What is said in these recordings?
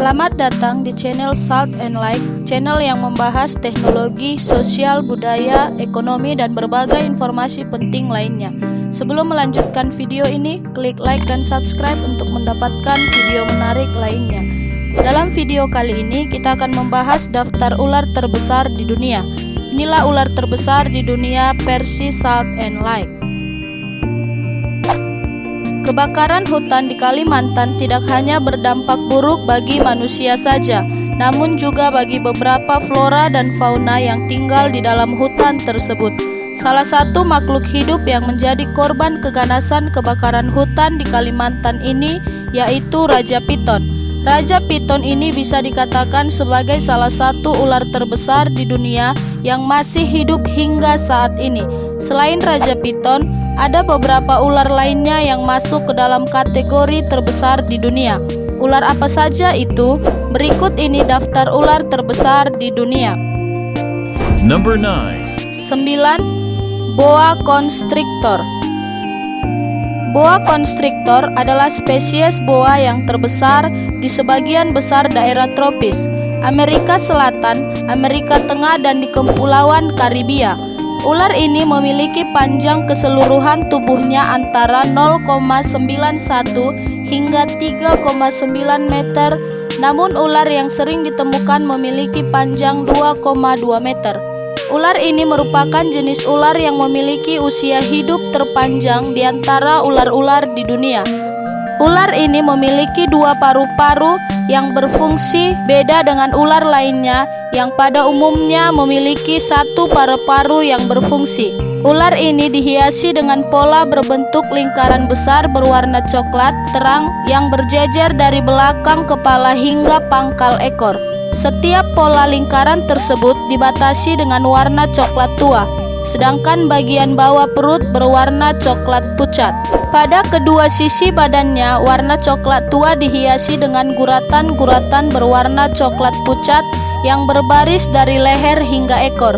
Selamat datang di channel Salt and Light, channel yang membahas teknologi, sosial, budaya, ekonomi, dan berbagai informasi penting lainnya. Sebelum melanjutkan video ini, klik like dan subscribe untuk mendapatkan video menarik lainnya. Dalam video kali ini, kita akan membahas daftar ular terbesar di dunia. Inilah ular terbesar di dunia versi Salt and Light. Kebakaran hutan di Kalimantan tidak hanya berdampak buruk bagi manusia saja, namun juga bagi beberapa flora dan fauna yang tinggal di dalam hutan tersebut. Salah satu makhluk hidup yang menjadi korban keganasan kebakaran hutan di Kalimantan ini yaitu Raja Piton. Raja Piton ini bisa dikatakan sebagai salah satu ular terbesar di dunia yang masih hidup hingga saat ini. Selain Raja Piton, ada beberapa ular lainnya yang masuk ke dalam kategori terbesar di dunia. Ular apa saja itu? Berikut ini daftar ular terbesar di dunia. Number 9. 9. Boa constrictor. Boa constrictor adalah spesies boa yang terbesar di sebagian besar daerah tropis, Amerika Selatan, Amerika Tengah, dan di Kepulauan Karibia. Ular ini memiliki panjang keseluruhan tubuhnya antara 0,91 hingga 3,9 meter, namun ular yang sering ditemukan memiliki panjang 2,2 meter. Ular ini merupakan jenis ular yang memiliki usia hidup terpanjang di antara ular-ular di dunia. Ular ini memiliki dua paru-paru yang berfungsi beda dengan ular lainnya yang pada umumnya memiliki satu paru-paru yang berfungsi. Ular ini dihiasi dengan pola berbentuk lingkaran besar berwarna coklat terang yang berjejer dari belakang kepala hingga pangkal ekor. Setiap pola lingkaran tersebut dibatasi dengan warna coklat tua, sedangkan bagian bawah perut berwarna coklat pucat. Pada kedua sisi badannya, warna coklat tua dihiasi dengan guratan-guratan berwarna coklat pucat yang berbaris dari leher hingga ekor.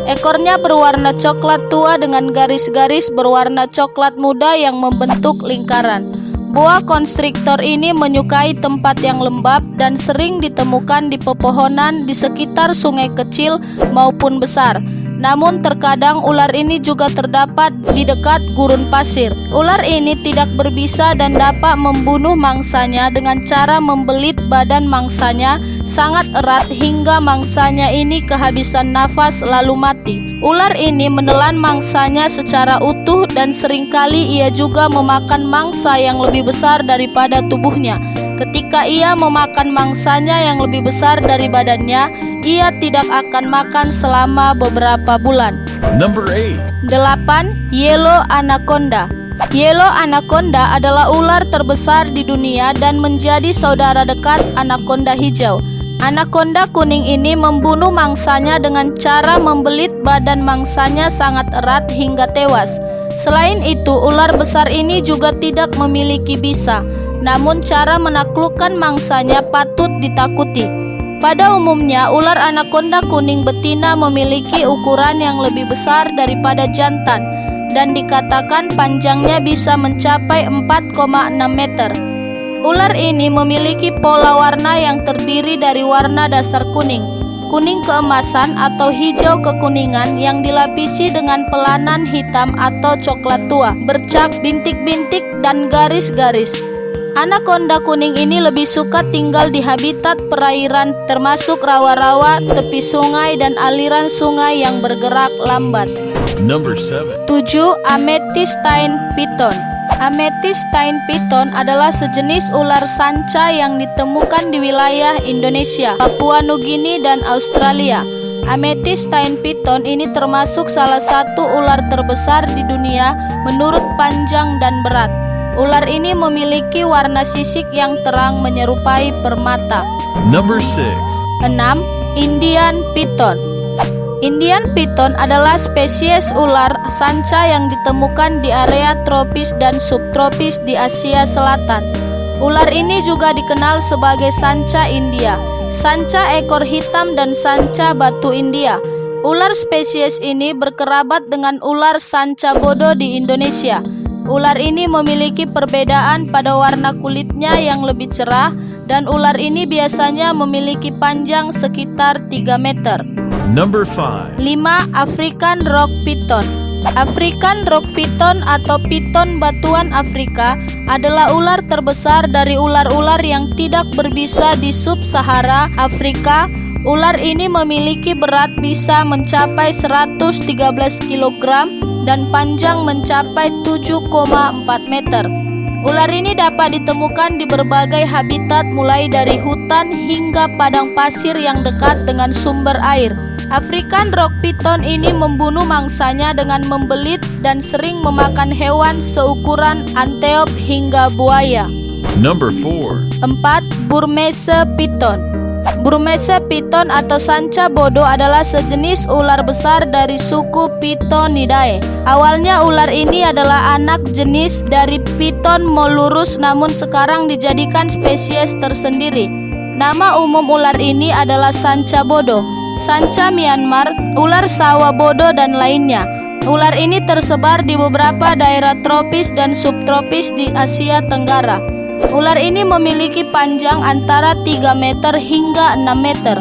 Ekornya berwarna coklat tua dengan garis-garis berwarna coklat muda yang membentuk lingkaran. Boa constrictor ini menyukai tempat yang lembab dan sering ditemukan di pepohonan di sekitar sungai kecil maupun besar. Namun terkadang ular ini juga terdapat di dekat gurun pasir. Ular ini tidak berbisa dan dapat membunuh mangsanya dengan cara membelit badan mangsanya sangat erat hingga mangsanya ini kehabisan nafas lalu mati. Ular ini menelan mangsanya secara utuh dan seringkali ia juga memakan mangsa yang lebih besar daripada tubuhnya. Ketika ia memakan mangsanya yang lebih besar dari badannya, ia tidak akan makan selama beberapa bulan. Number 8. 8. Yellow anaconda. Yellow anaconda adalah ular terbesar di dunia dan menjadi saudara dekat anaconda hijau. Anaconda kuning ini membunuh mangsanya dengan cara membelit badan mangsanya sangat erat hingga tewas. Selain itu, ular besar ini juga tidak memiliki bisa, namun cara menaklukkan mangsanya patut ditakuti. Pada umumnya, ular anaconda kuning betina memiliki ukuran yang lebih besar daripada jantan dan dikatakan panjangnya bisa mencapai 4,6 meter. Ular ini memiliki pola warna yang terdiri dari warna dasar kuning, kuning keemasan atau hijau kekuningan yang dilapisi dengan pelanan hitam atau coklat tua, bercak bintik-bintik dan garis-garis. Anaconda kuning ini lebih suka tinggal di habitat perairan termasuk rawa-rawa, tepi sungai, dan aliran sungai yang bergerak lambat. Number 7. 7. Amethystine piton. Amethystine piton adalah sejenis ular sanca yang ditemukan di wilayah Indonesia, Papua Nugini, dan Australia. Amethystine piton ini termasuk salah satu ular terbesar di dunia menurut panjang dan berat. Ular ini memiliki warna sisik yang terang menyerupai permata. Number 6. 6. Indian piton. Indian piton adalah spesies ular sanca yang ditemukan di area tropis dan subtropis di Asia Selatan. Ular ini juga dikenal sebagai sanca India, sanca ekor hitam, dan sanca batu India. Ular spesies ini berkerabat dengan ular sanca bodo di Indonesia. Ular ini memiliki perbedaan pada warna kulitnya yang lebih cerah dan ular ini biasanya memiliki panjang sekitar 3 meter. Number 5. 5. African Rock Python. African Rock Python atau piton batuan Afrika adalah ular terbesar dari ular-ular yang tidak berbisa di sub-Sahara Afrika. Ular ini memiliki berat bisa mencapai 113 kg dan panjang mencapai 7,4 meter. Ular ini dapat ditemukan di berbagai habitat mulai dari hutan hingga padang pasir yang dekat dengan sumber air. African Rock Python ini membunuh mangsanya dengan membelit dan sering memakan hewan seukuran anteop hingga buaya. Number 4. 4. Burmese Python. Burmese Python atau sanca bodoh adalah sejenis ular besar dari suku Pythonidae. Awalnya ular ini adalah anak jenis dari Python molurus, namun sekarang dijadikan spesies tersendiri. Nama umum ular ini adalah sanca bodoh, sanca Myanmar, ular sawah bodoh, dan lainnya. Ular ini tersebar di beberapa daerah tropis dan subtropis di Asia Tenggara. Ular ini memiliki panjang antara 3 meter hingga 6 meter,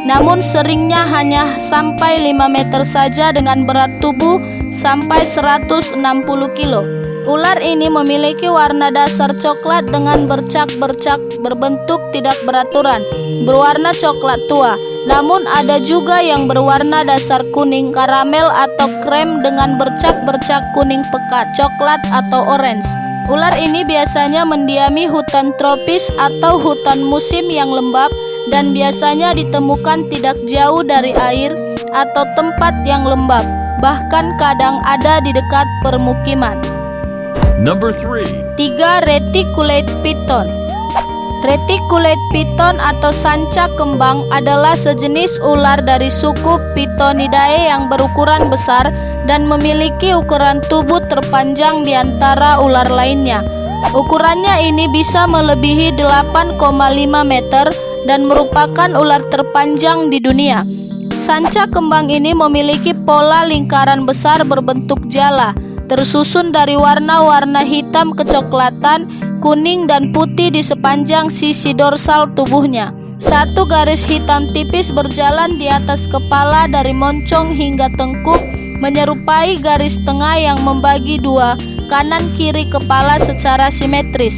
namun seringnya hanya sampai 5 meter saja dengan berat tubuh sampai 160 kilo. Ular ini memiliki warna dasar coklat dengan bercak-bercak berbentuk tidak beraturan, berwarna coklat tua. Namun ada juga yang berwarna dasar kuning karamel atau krem dengan bercak-bercak kuning pekat, coklat atau orange. Ular ini biasanya mendiami hutan tropis atau hutan musim yang lembab dan biasanya ditemukan tidak jauh dari air atau tempat yang lembab, bahkan kadang ada di dekat permukiman. Number 3. 3. Reticulate Python. Reticulate Python atau sanca kembang adalah sejenis ular dari suku Pythonidae yang berukuran besar dan memiliki ukuran tubuh terpanjang di antara ular lainnya. Ukurannya ini bisa melebihi 8,5 meter dan merupakan ular terpanjang di dunia. Sanca kembang ini memiliki pola lingkaran besar berbentuk jala, tersusun dari warna-warna hitam kecoklatan, kuning, dan putih di sepanjang sisi dorsal tubuhnya. Satu garis hitam tipis berjalan di atas kepala dari moncong hingga tengkuk, menyerupai garis tengah yang membagi dua kanan kiri kepala secara simetris.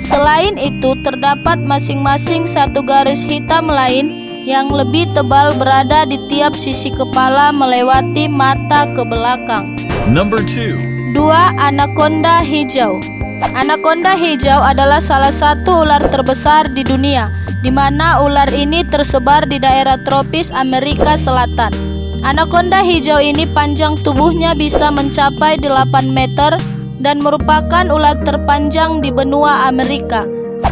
Selain itu, terdapat masing-masing satu garis hitam lain yang lebih tebal berada di tiap sisi kepala melewati mata ke belakang. Number 2. 2. Anaconda hijau. Anaconda hijau adalah salah satu ular terbesar di dunia, di mana ular ini tersebar di daerah tropis Amerika Selatan. Anaconda hijau ini panjang tubuhnya bisa mencapai 8 meter dan merupakan ular terpanjang di benua Amerika.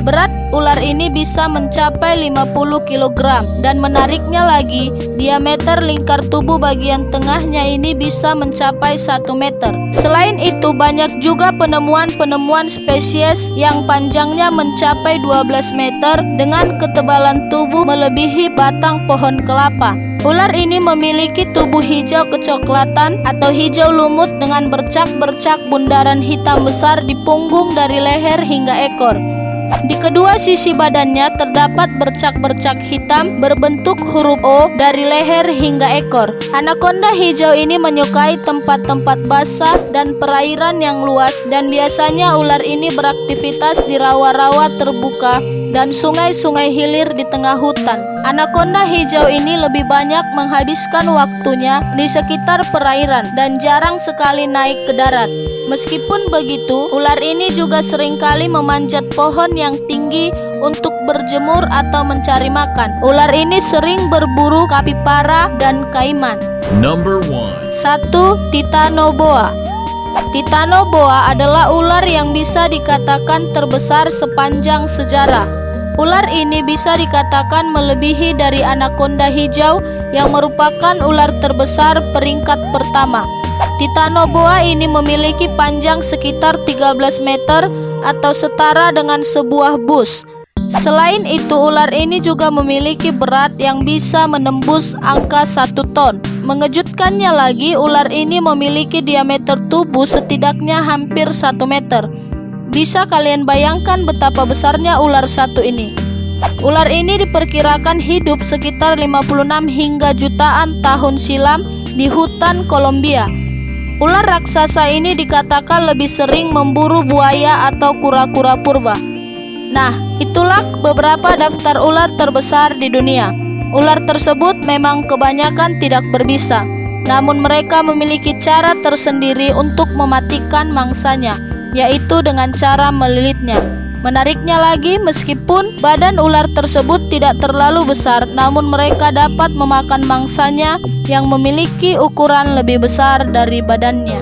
Berat ular ini bisa mencapai 50 kg dan menariknya lagi, diameter lingkar tubuh bagian tengahnya ini bisa mencapai 1 meter. Selain itu, banyak juga penemuan-penemuan spesies yang panjangnya mencapai 12 meter dengan ketebalan tubuh melebihi batang pohon kelapa. Ular ini memiliki tubuh hijau kecoklatan atau hijau lumut dengan bercak-bercak bundaran hitam besar di punggung dari leher hingga ekor. Di kedua sisi badannya terdapat bercak-bercak hitam berbentuk huruf O dari leher hingga ekor. Anaconda hijau ini menyukai tempat-tempat basah dan perairan yang luas, dan biasanya ular ini beraktivitas di rawa-rawa terbuka dan sungai-sungai hilir di tengah hutan. Anaconda hijau ini lebih banyak menghabiskan waktunya di sekitar perairan dan jarang sekali naik ke darat. Meskipun begitu, ular ini juga seringkali memanjat pohon yang tinggi untuk berjemur atau mencari makan. Ular ini sering berburu kapibara dan kaiman. Number 1. 1. Titanoboa. Titanoboa adalah ular yang bisa dikatakan terbesar sepanjang sejarah. Ular ini bisa dikatakan melebihi dari anaconda hijau yang merupakan ular terbesar peringkat pertama. Titanoboa ini memiliki panjang sekitar 13 meter atau setara dengan sebuah bus. Selain itu, ular ini juga memiliki berat yang bisa menembus angka 1 ton. Mengejutkannya lagi, ular ini memiliki diameter tubuh setidaknya hampir 1 meter. Bisa kalian bayangkan betapa besarnya ular satu ini? Ular ini diperkirakan hidup sekitar 56 hingga jutaan tahun silam di hutan Kolombia. Ular raksasa ini dikatakan lebih sering memburu buaya atau kura-kura purba. Nah, itulah beberapa daftar ular terbesar di dunia. Ular tersebut memang kebanyakan tidak berbisa, namun mereka memiliki cara tersendiri untuk mematikan mangsanya, yaitu dengan cara melilitnya. Menariknya lagi, meskipun badan ular tersebut tidak terlalu besar, namun mereka dapat memakan mangsanya yang memiliki ukuran lebih besar dari badannya.